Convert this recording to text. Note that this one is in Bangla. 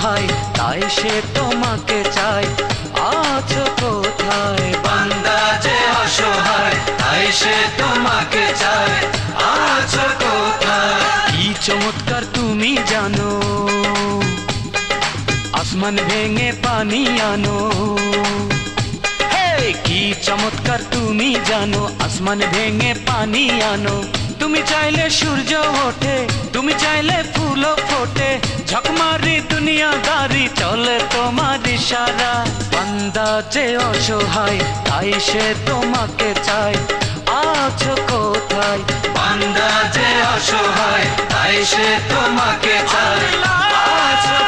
অসহায় তাই সে তোমাকে চায়, আছো কোথায়? বান্দা যে অসহায় তাই সে তোমাকে চায়, আছো কোথায়? কি চমৎকার তুমি জানো, আসমান ভেঙে পানি আনো। কি চমৎকার তুমি জানো, আসমান ভেঙে পানি আনো। তুমি চাইলে সূর্য ওঠে, তুমি চাইলে ফুলও ফোটে, ঝকমারি দুনিয়াদারি চলে তোমার ইশারা। বান্দা যে অসহায় তাই সে তোমাকে চায়, আছো কোথায়? বান্দা যে অসহায় তাই সে তোমাকে চায়, আছো